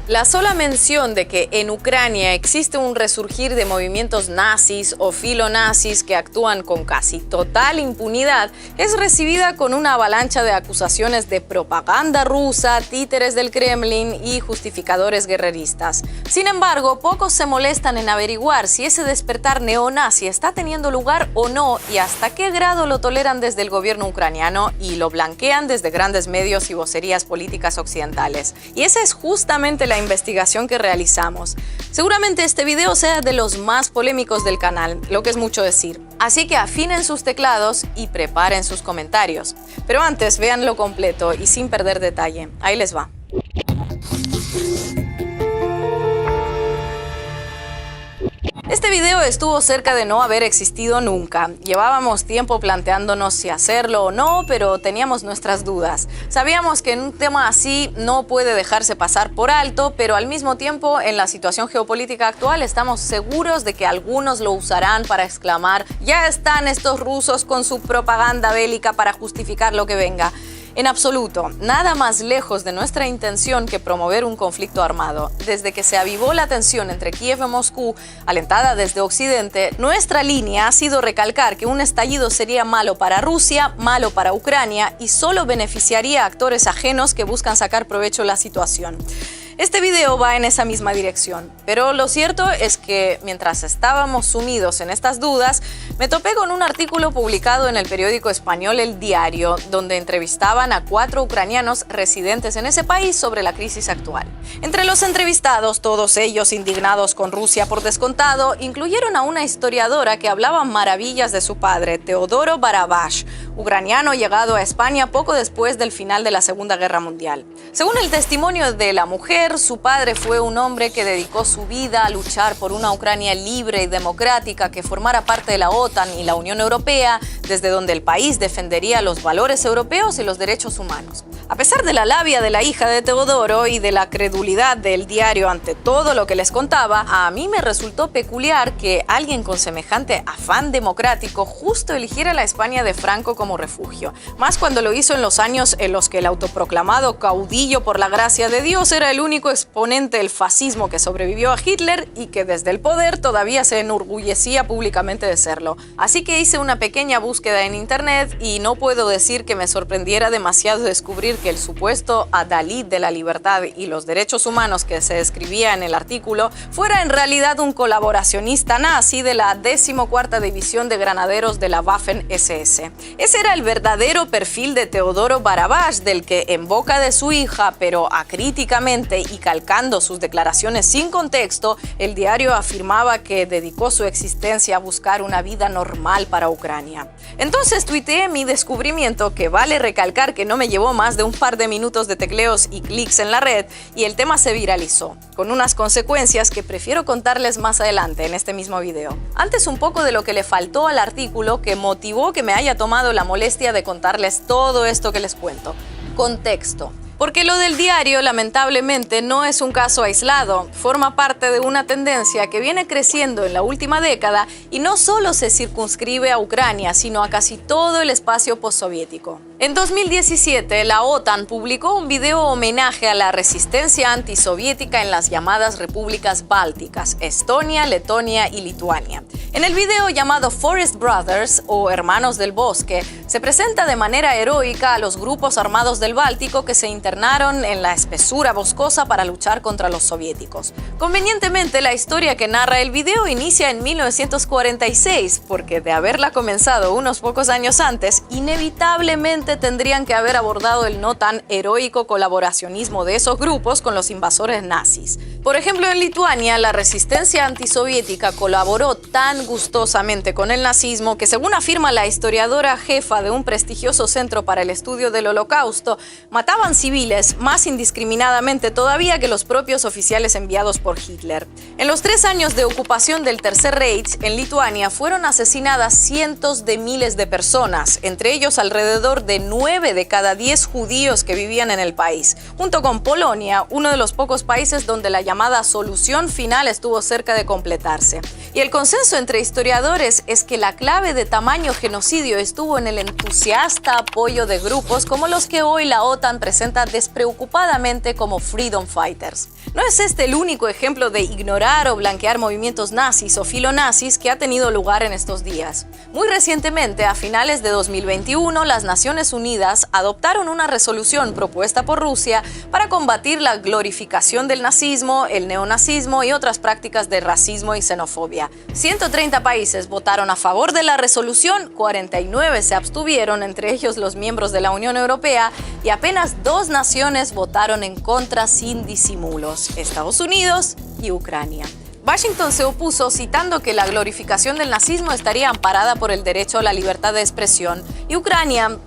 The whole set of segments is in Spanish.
La sola mención de que en Ucrania existe un resurgir de movimientos nazis o filonazis que actúan con casi total impunidad es recibida con una avalancha de acusaciones de propaganda rusa, títeres del Kremlin y justificadores guerreristas. Sin embargo, pocos se molestan en averiguar si ese despertar neonazi está teniendo lugar o no y hasta qué grado lo toleran desde el gobierno ucraniano y lo blanquean desde grandes medios y vocerías políticas occidentales. Y esa es justamente la investigación que realizamos. Seguramente este video sea de los más polémicos del canal, lo que es mucho decir. Así que afinen sus teclados y preparen sus comentarios. Pero antes, véanlo completo y sin perder detalle. Ahí les va. Este video estuvo cerca de no haber existido nunca. Llevábamos tiempo planteándonos si hacerlo o no, pero teníamos nuestras dudas. Sabíamos que en un tema así no puede dejarse pasar por alto, pero al mismo tiempo, en la situación geopolítica actual, estamos seguros de que algunos lo usarán para exclamar: ya están estos rusos con su propaganda bélica para justificar lo que venga. En absoluto, nada más lejos de nuestra intención que promover un conflicto armado. Desde que se avivó la tensión entre Kiev y Moscú, alentada desde Occidente, nuestra línea ha sido recalcar que un estallido sería malo para Rusia, malo para Ucrania y solo beneficiaría a actores ajenos que buscan sacar provecho de la situación. Este video va en esa misma dirección, pero lo cierto es que mientras estábamos sumidos en estas dudas, me topé con un artículo publicado en el periódico español El Diario, donde entrevistaban a 4 ucranianos residentes en ese país sobre la crisis actual. Entre los entrevistados, todos ellos indignados con Rusia por descontado, incluyeron a una historiadora que hablaba maravillas de su padre, Teodoro Barabash, ucraniano llegado a España poco después del final de la Segunda Guerra Mundial. Según el testimonio de la mujer, su padre fue un hombre que dedicó su vida a luchar por una Ucrania libre y democrática que formara parte de la OTAN y la Unión Europea, desde donde el país defendería los valores europeos y los derechos humanos. A pesar de la labia de la hija de Teodoro y de la credulidad del diario ante todo lo que les contaba, a mí me resultó peculiar que alguien con semejante afán democrático justo eligiera la España de Franco como refugio, más cuando lo hizo en los años en los que el autoproclamado caudillo por la gracia de Dios era el único exponente del fascismo que sobrevivió a Hitler y que desde el poder todavía se enorgullecía públicamente de serlo. Así que hice una pequeña búsqueda en internet y no puedo decir que me sorprendiera demasiado descubrir que el supuesto adalid de la libertad y los derechos humanos que se describía en el artículo fuera en realidad un colaboracionista nazi de la 14ª División de Granaderos de la Waffen-SS. Ese era el verdadero perfil de Teodoro Barabash, del que en boca de su hija, pero acríticamente y calcando sus declaraciones sin contexto, el diario afirmaba que dedicó su existencia a buscar una vida normal para Ucrania. Entonces tuiteé mi descubrimiento, que vale recalcar que no me llevó más de un par de minutos de tecleos y clics en la red, y el tema se viralizó, con unas consecuencias que prefiero contarles más adelante en este mismo video. Antes, un poco de lo que le faltó al artículo que motivó que me haya tomado la molestia de contarles todo esto que les cuento. Contexto. Porque lo del diario, lamentablemente, no es un caso aislado, forma parte de una tendencia que viene creciendo en la última década y no solo se circunscribe a Ucrania, sino a casi todo el espacio postsoviético. En 2017, la OTAN publicó un video homenaje a la resistencia antisoviética en las llamadas repúblicas bálticas, Estonia, Letonia y Lituania. En el video llamado Forest Brothers, o Hermanos del Bosque, se presenta de manera heroica a los grupos armados del Báltico que se internaron en la espesura boscosa para luchar contra los soviéticos. Convenientemente, la historia que narra el video inicia en 1946, porque de haberla comenzado unos pocos años antes, inevitablemente tendrían que haber abordado el no tan heroico colaboracionismo de esos grupos con los invasores nazis. Por ejemplo, en Lituania, la resistencia antisoviética colaboró tan gustosamente con el nazismo que, según afirma la historiadora jefa de un prestigioso centro para el estudio del Holocausto, mataban civiles más indiscriminadamente todavía que los propios oficiales enviados por Hitler. En los 3 años de ocupación del Tercer Reich, en Lituania fueron asesinadas cientos de miles de personas, entre ellos alrededor de 9 de cada 10 judíos que vivían en el país, junto con Polonia, uno de los pocos países donde la llamada solución final estuvo cerca de completarse. Y el consenso entre historiadores es que la clave de tamaño genocidio estuvo en el entusiasta apoyo de grupos como los que hoy la OTAN presenta despreocupadamente como Freedom Fighters. No es este el único ejemplo de ignorar o blanquear movimientos nazis o filonazis que ha tenido lugar en estos días. Muy recientemente, a finales de 2021, las Naciones Unidas adoptaron una resolución propuesta por Rusia para combatir la glorificación del nazismo, el neonazismo y otras prácticas de racismo y xenofobia. 130 países votaron a favor de la resolución, 49 se abstuvieron, entre ellos los miembros de la Unión Europea, y apenas 2 naciones votaron en contra sin disimulos: Estados Unidos y Ucrania. Washington se opuso citando que la glorificación del nazismo estaría amparada por el derecho a la libertad de expresión. Y Ucrania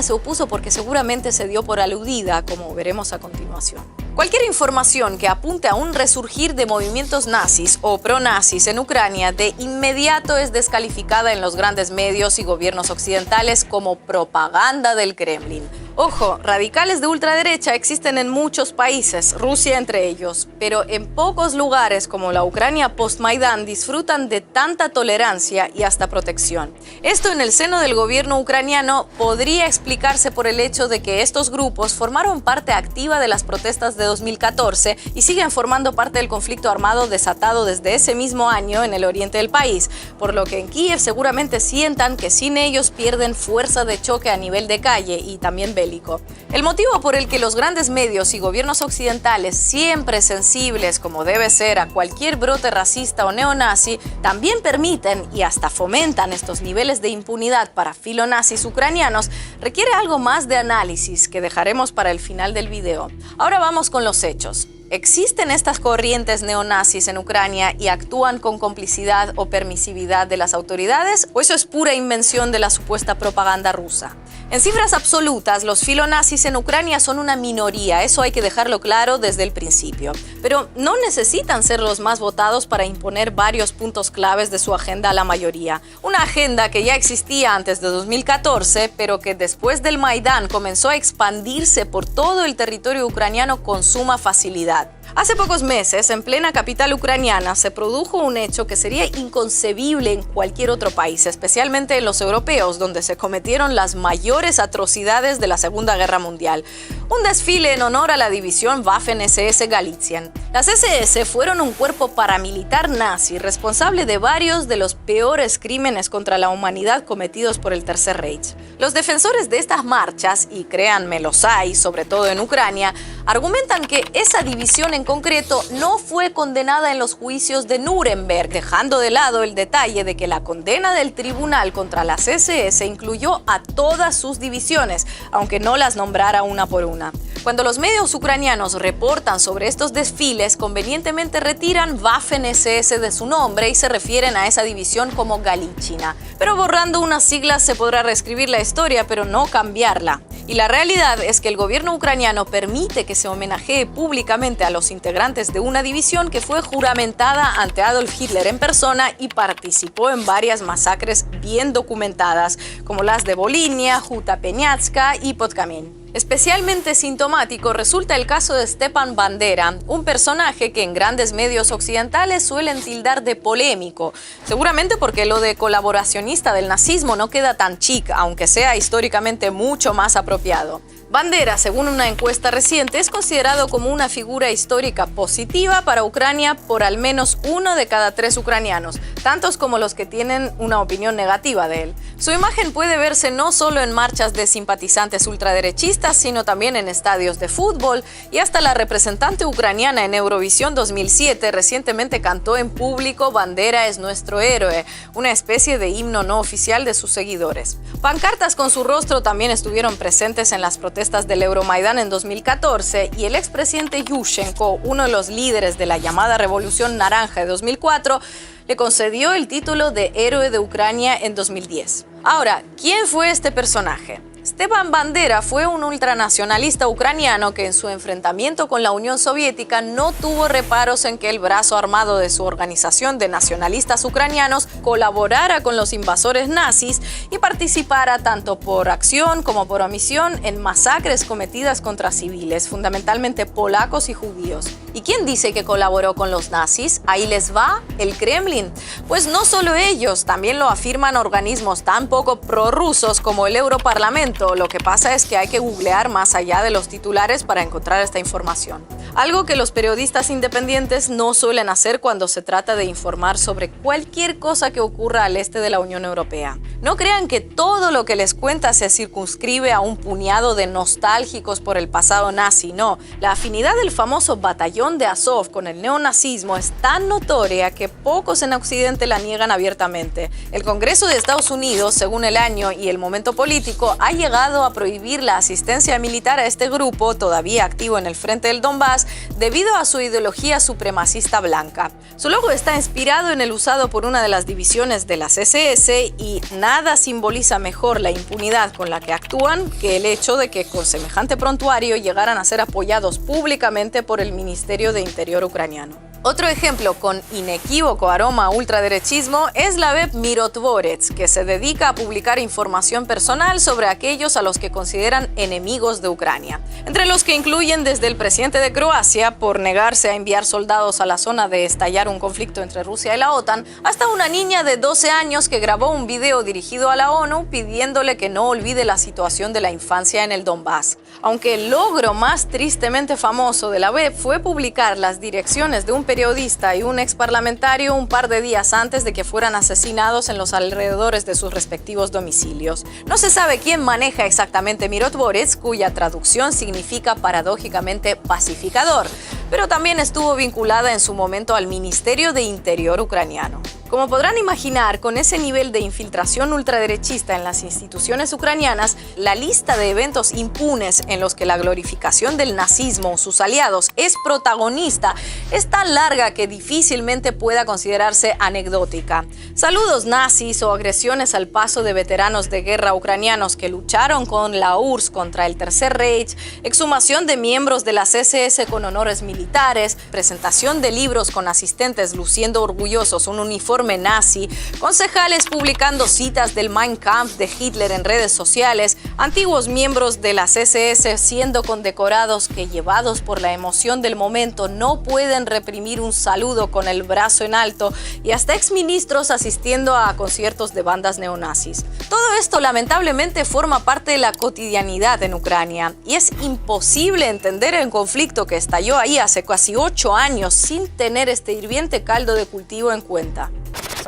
se opuso porque seguramente se dio por aludida, como veremos a continuación. Cualquier información que apunte a un resurgir de movimientos nazis o pronazis en Ucrania de inmediato es descalificada en los grandes medios y gobiernos occidentales como propaganda del Kremlin. Ojo, radicales de ultraderecha existen en muchos países, Rusia entre ellos, pero en pocos lugares como la Ucrania post-Maidán disfrutan de tanta tolerancia y hasta protección. Esto en el seno del gobierno ucraniano podría explicarse por el hecho de que estos grupos formaron parte activa de las protestas de 2014 y siguen formando parte del conflicto armado desatado desde ese mismo año en el oriente del país, por lo que en Kiev seguramente sientan que sin ellos pierden fuerza de choque a nivel de calle y también bélico. El motivo por el que los grandes medios y gobiernos occidentales, siempre sensibles como debe ser a cualquier brote racista o neonazi, también permiten y hasta fomentan estos niveles de impunidad para filonazis ucranianos, requiere algo más de análisis que dejaremos para el final del video. Ahora vamos con los hechos. ¿Existen estas corrientes neonazis en Ucrania y actúan con complicidad o permisividad de las autoridades? ¿O eso es pura invención de la supuesta propaganda rusa? En cifras absolutas, los filonazis en Ucrania son una minoría, eso hay que dejarlo claro desde el principio. Pero no necesitan ser los más votados para imponer varios puntos claves de su agenda a la mayoría. Una agenda que ya existía antes de 2014, pero que después del Maidán comenzó a expandirse por todo el territorio ucraniano con suma facilidad. Hace pocos meses, en plena capital ucraniana, se produjo un hecho que sería inconcebible en cualquier otro país, especialmente en los europeos, donde se cometieron las mayores atrocidades de la Segunda Guerra Mundial. Un desfile en honor a la división Waffen-SS Galizien. Las SS fueron un cuerpo paramilitar nazi responsable de varios de los peores crímenes contra la humanidad cometidos por el Tercer Reich. Los defensores de estas marchas, y créanme los hay, sobre todo en Ucrania, argumentan que esa división en concreto no fue condenada en los juicios de Nuremberg, dejando de lado el detalle de que la condena del tribunal contra las SS incluyó a todas sus divisiones, aunque no las nombrara una por una. Cuando los medios ucranianos reportan sobre estos desfiles, convenientemente retiran Waffen-SS de su nombre y se refieren a esa división como Galichina. Pero borrando unas siglas se podrá reescribir la historia, pero no cambiarla. Y la realidad es que el gobierno ucraniano permite que se homenajee públicamente a los integrantes de una división que fue juramentada ante Adolf Hitler en persona y participó en varias masacres bien documentadas, como las de Volhynia, Huta Peniatska y Podkamin. Especialmente sintomático resulta el caso de Stepan Bandera, un personaje que en grandes medios occidentales suelen tildar de polémico, seguramente porque lo de colaboracionista del nazismo no queda tan chic, aunque sea históricamente mucho más apropiado. Bandera, según una encuesta reciente, es considerado como una figura histórica positiva para Ucrania por al menos 1 de cada 3 ucranianos, tantos como los que tienen una opinión negativa de él. Su imagen puede verse no solo en marchas de simpatizantes ultraderechistas, sino también en estadios de fútbol, y hasta la representante ucraniana en Eurovisión 2007 recientemente cantó en público "Bandera es nuestro héroe", una especie de himno no oficial de sus seguidores. Pancartas con su rostro también estuvieron presentes en las protestas del Euromaidán en 2014, y el expresidente Yushchenko, uno de los líderes de la llamada Revolución Naranja de 2004, le concedió el título de Héroe de Ucrania en 2010. Ahora, ¿quién fue este personaje? Stepan Bandera fue un ultranacionalista ucraniano que en su enfrentamiento con la Unión Soviética no tuvo reparos en que el brazo armado de su organización de nacionalistas ucranianos colaborara con los invasores nazis y participara tanto por acción como por omisión en masacres cometidas contra civiles, fundamentalmente polacos y judíos. ¿Y quién dice que colaboró con los nazis? ¿Ahí les va el Kremlin? Pues no solo ellos, también lo afirman organismos tan poco prorrusos como el Europarlamento. Lo que pasa es que hay que googlear más allá de los titulares para encontrar esta información. algo que los periodistas independientes no suelen hacer cuando se trata de informar sobre cualquier cosa que ocurra al este de la Unión Europea. No crean que todo lo que les cuenta se circunscribe a un puñado de nostálgicos por el pasado nazi, no. La afinidad del famoso batallón de Azov con el neonazismo es tan notoria que pocos en Occidente la niegan abiertamente. El Congreso de Estados Unidos, según el año y el momento político, ha llegado a prohibir la asistencia militar a este grupo, todavía activo en el frente del Donbass, debido a su ideología supremacista blanca. Su logo está inspirado en el usado por una de las divisiones de las SS y nada simboliza mejor la impunidad con la que actúan que el hecho de que con semejante prontuario llegaran a ser apoyados públicamente por el Ministerio de Interior ucraniano. Otro ejemplo con inequívoco aroma a ultraderechismo es la web Mirotvorets, que se dedica a publicar información personal sobre aquellos a los que consideran enemigos de Ucrania, entre los que incluyen desde el presidente de Croacia por negarse a enviar soldados a la zona de estallar un conflicto entre Rusia y la OTAN, hasta una niña de 12 años que grabó un video dirigido a la ONU pidiéndole que no olvide la situación de la infancia en el Donbass. Aunque el logro más tristemente famoso de la web fue publicar las direcciones de un periodista y un exparlamentario un par de días antes de que fueran asesinados en los alrededores de sus respectivos domicilios. No se sabe quién maneja exactamente Mirotvorets, cuya traducción significa paradójicamente pacificador, pero también estuvo vinculada en su momento al Ministerio de Interior ucraniano. Como podrán imaginar, con ese nivel de infiltración ultraderechista en las instituciones ucranianas, la lista de eventos impunes en los que la glorificación del nazismo o sus aliados es protagonista es tan larga que difícilmente pueda considerarse anecdótica. Saludos nazis o agresiones al paso de veteranos de guerra ucranianos que lucharon con la URSS contra el Tercer Reich, exhumación de miembros de las SS con honores militares, presentación de libros con asistentes luciendo orgullosos un uniforme nazi, concejales publicando citas del Mein Kampf de Hitler en redes sociales, antiguos miembros de las SS siendo condecorados que, llevados por la emoción del momento, no pueden reprimir un saludo con el brazo en alto, y hasta exministros asistiendo a conciertos de bandas neonazis. Todo esto lamentablemente forma parte de la cotidianidad en Ucrania y es imposible entender el conflicto que estalló ahí hace casi 8 años sin tener este hirviente caldo de cultivo en cuenta.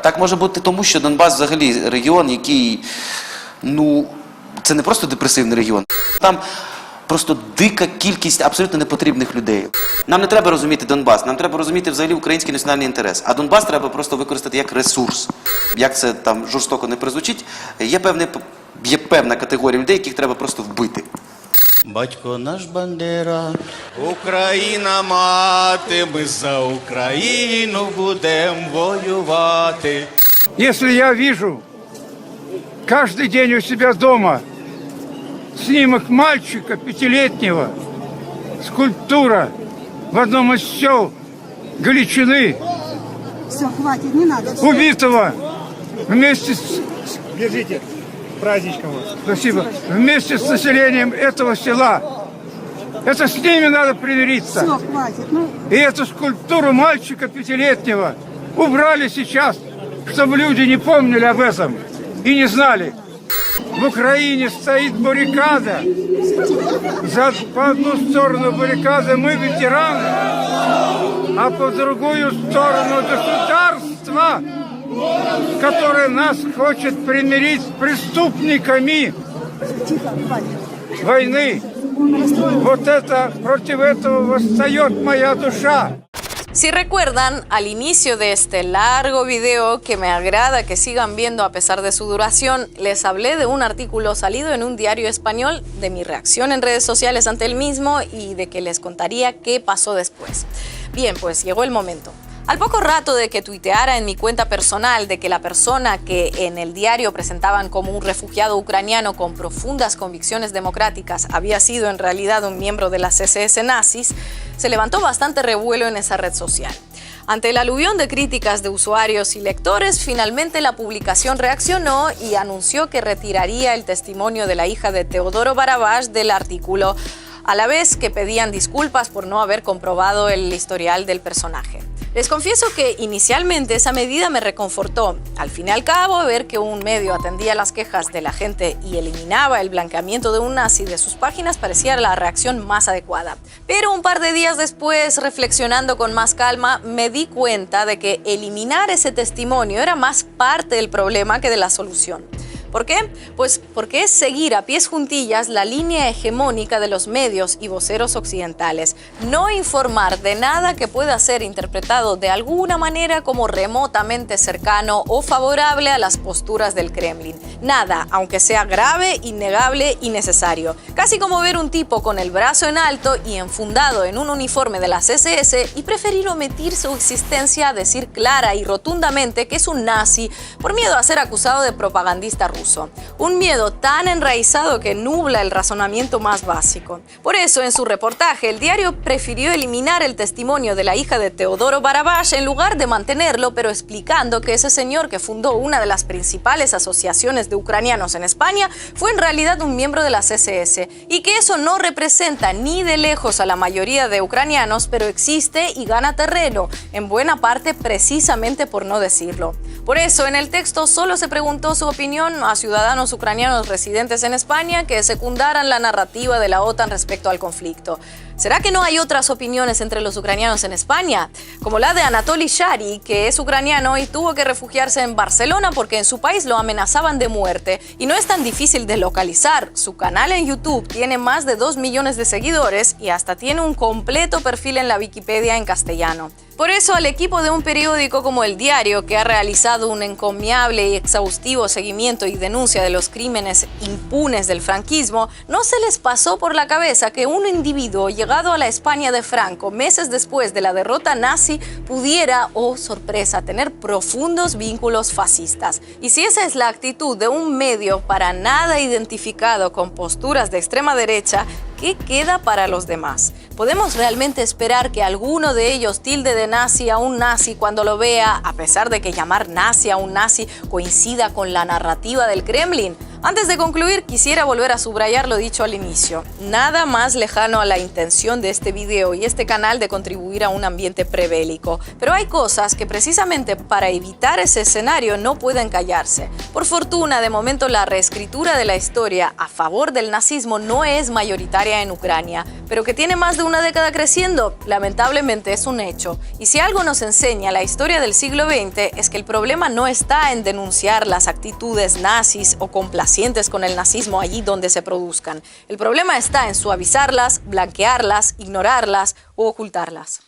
Так може бути тому, що Донбас взагалі регіон, який, це не просто депресивний регіон. Там просто дика кількість абсолютно непотрібних людей. Нам не треба розуміти Донбас, нам треба розуміти взагалі український національний інтерес. А Донбас треба просто використати як ресурс. Як це там жорстоко не прозвучить, є певна категорія людей, яких треба просто вбити. Батько наш Бандера, Україна мати, ми за Україну будем воювати. Если я вижу каждый день у себя дома снимок мальчика 5-летнего, скульптура в одном из сел Галичины, Все, хватит, не надо. убитого вместе с... Держите, праздничком вас. Спасибо. Вместе с населением этого села. Это с ними надо примириться. Все, хватит. И эту скульптуру мальчика 5-летнего убрали сейчас, чтобы люди не помнили об этом и не знали. В Украине стоит баррикада. По одну сторону баррикады мы ветераны, а по другую сторону государство, которое нас хочет примирить с преступниками войны. Вот это, против этого восстает моя душа. Si recuerdan, al inicio de este largo video, que me agrada que sigan viendo a pesar de su duración, les hablé de un artículo salido en un diario español, de mi reacción en redes sociales ante el mismo y de que les contaría qué pasó después. Bien, pues llegó el momento. Al poco rato de que tuiteara en mi cuenta personal de que la persona que en el diario presentaban como un refugiado ucraniano con profundas convicciones democráticas había sido en realidad un miembro de las SS nazis, se levantó bastante revuelo en esa red social. Ante el aluvión de críticas de usuarios y lectores, finalmente la publicación reaccionó y anunció que retiraría el testimonio de la hija de Teodoro Barabás del artículo, a la vez que pedían disculpas por no haber comprobado el historial del personaje. Les confieso que inicialmente esa medida me reconfortó. Al fin y al cabo, ver que un medio atendía las quejas de la gente y eliminaba el blanqueamiento de un nazi de sus páginas parecía la reacción más adecuada. Pero un par de días después, reflexionando con más calma, me di cuenta de que eliminar ese testimonio era más parte del problema que de la solución. ¿Por qué? Pues porque es seguir a pies juntillas la línea hegemónica de los medios y voceros occidentales. No informar de nada que pueda ser interpretado de alguna manera como remotamente cercano o favorable a las posturas del Kremlin. Nada, aunque sea grave, innegable y necesario. Casi como ver un tipo con el brazo en alto y enfundado en un uniforme de las SS y preferir omitir su existencia a decir clara y rotundamente que es un nazi por miedo a ser acusado de propagandista ruso. Un miedo tan enraizado que nubla el razonamiento más básico. Por eso, en su reportaje, el diario prefirió eliminar el testimonio de la hija de Teodoro Barabash en lugar de mantenerlo, pero explicando que ese señor que fundó una de las principales asociaciones de ucranianos en España fue en realidad un miembro de las SS y que eso no representa ni de lejos a la mayoría de ucranianos, pero existe y gana terreno, en buena parte precisamente por no decirlo. Por eso, en el texto solo se preguntó su opinión a ciudadanos ucranianos residentes en España que secundaran la narrativa de la OTAN respecto al conflicto. ¿Será que no hay otras opiniones entre los ucranianos en España? Como la de Anatoly Shari, que es ucraniano y tuvo que refugiarse en Barcelona porque en su país lo amenazaban de muerte. Y no es tan difícil de localizar. Su canal en YouTube tiene más de 2 millones de seguidores y hasta tiene un completo perfil en la Wikipedia en castellano. Por eso, al equipo de un periódico como El Diario, que ha realizado un encomiable y exhaustivo seguimiento y denuncia de los crímenes impunes del franquismo, no se les pasó por la cabeza que un individuo llegado a la España de Franco meses después de la derrota nazi pudiera, oh sorpresa, tener profundos vínculos fascistas. Y si esa es la actitud de un medio para nada identificado con posturas de extrema derecha, ¿qué queda para los demás? ¿Podemos realmente esperar que alguno de ellos tilde de nazi a un nazi cuando lo vea, a pesar de que llamar nazi a un nazi coincida con la narrativa del Kremlin? Antes de concluir, quisiera volver a subrayar lo dicho al inicio. Nada más lejano a la intención de este video y este canal de contribuir a un ambiente prebélico. Pero hay cosas que precisamente para evitar ese escenario no pueden callarse. Por fortuna, de momento la reescritura de la historia a favor del nazismo no es mayoritaria en Ucrania, pero que tiene más de una década creciendo, lamentablemente es un hecho. Y si algo nos enseña la historia del siglo XX es que el problema no está en denunciar las actitudes nazis o complacientes con el nazismo allí donde se produzcan. El problema está en suavizarlas, blanquearlas, ignorarlas u ocultarlas.